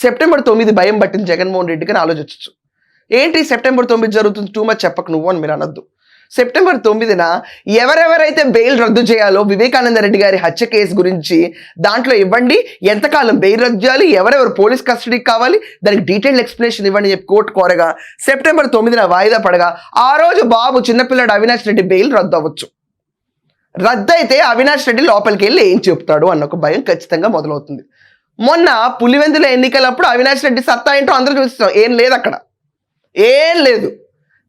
September 9 భయం పట్టింది జగన్మోహన్ రెడ్డికి అని ఆలోచించవచ్చు. ఏంటి సెప్టెంబర్ 9 జరుగుతుంది, టూ మచ్ చెప్పకు నువ్వు అని మీరు అనొద్దు. సెప్టెంబర్ 9న ఎవరెవరైతే బెయిల్ రద్దు చేయాలో వివేకానంద రెడ్డి గారి హత్య కేసు గురించి దాంట్లో ఇవ్వండి, ఎంతకాలం బెయిల్ రద్దు చేయాలి, ఎవరెవరు పోలీస్ కస్టడీకి కావాలి, దానికి డీటెయిల్డ్ ఎక్స్ప్లెనేషన్ ఇవ్వండి చెప్పి కోర్టు కోరగా సెప్టెంబర్ 9న వాయిదా పడగా ఆ రోజు బాబు చిన్నపిల్లాడు అవినాష్ రెడ్డి బెయిల్ రద్దు అవ్వచ్చు. రద్దు అయితే అవినాష్ రెడ్డి లోపలికి వెళ్ళి ఏం చెప్తాడు అన్న ఒక భయం ఖచ్చితంగా మొదలవుతుంది. మొన్న పులివెందుల ఎన్నికలప్పుడు అవినాష్ రెడ్డి సత్తా ఏంటో అందరూ చూస్తాం, ఏం లేదు అక్కడ, ఏం లేదు.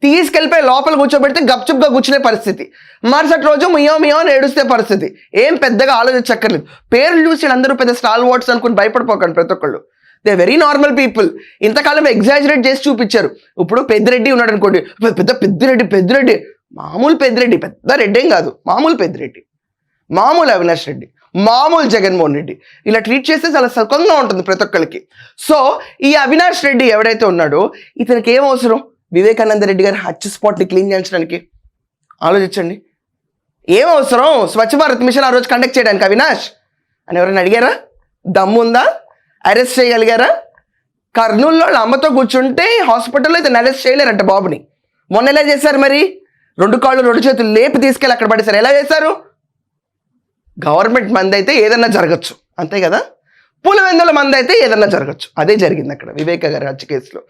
తీసుకెళ్ళిపోయి లోపల కూర్చోబెడితే గప్చుప్గా కూర్చునే పరిస్థితి, మరుసటి రోజు మియో అని ఏడుస్తే పరిస్థితి. ఏం పెద్దగా ఆలోచించక్కర్లేదు. పేర్లు చూసి అందరూ పెద్ద స్టాల్ వాట్స్ అనుకుని భయపడిపోకండి. ప్రతి ఒక్కళ్ళు దే వెరీ నార్మల్ పీపుల్. ఇంతకాలం ఎగ్జాజరేట్ చేసి చూపించారు. ఇప్పుడు పెద్దిరెడ్డి ఉన్నాడు అనుకోండి, పెద్దిరెడ్డి మామూలు పెద్దిరెడ్డి, పెద్ద రెడ్డి ఏం కాదు, మామూలు పెద్దిరెడ్డి, మామూలు అవినాష్ రెడ్డి, మామూలు జగన్మోహన్ రెడ్డి, ఇలా ట్రీట్ చేస్తే చాలా సుఖంగా ఉంటుంది ప్రతి ఒక్కరికి. సో ఈ అవినాష్ రెడ్డి ఎవడైతే ఉన్నాడో ఇతనికి ఏం అవసరం వివేకానంద రెడ్డి గారి హత్య స్పాట్ని క్లీన్ చేయించడానికి? ఆలోచించండి. ఏం అవసరం స్వచ్ఛ భారత్ మిషన్ ఆ రోజు కండక్ట్ చేయడానికి అవినాష్ అని ఎవరైనా అడిగారా? దమ్ముందా? అరెస్ట్ చేయగలిగారా? కర్నూలులో వాళ్ళ అమ్మతో కూర్చుంటే హాస్పిటల్లో ఇతను అరెస్ట్ చేయలేరంట బాబుని. మొన్న ఎలా చేశారు మరి? 2 కాళ్ళు 2 చేతులు లేపి తీసుకెళ్ళి అక్కడ పడేశారు. ఎలా చేశారు? గవర్నమెంట్ మంది అయితే ఏదన్నా జరగచ్చు, అంతే కదా. పులివెందుల మంది అయితే ఏదన్నా జరగచ్చు. అదే జరిగింది అక్కడ వివేక గారి హత్య కేసులో.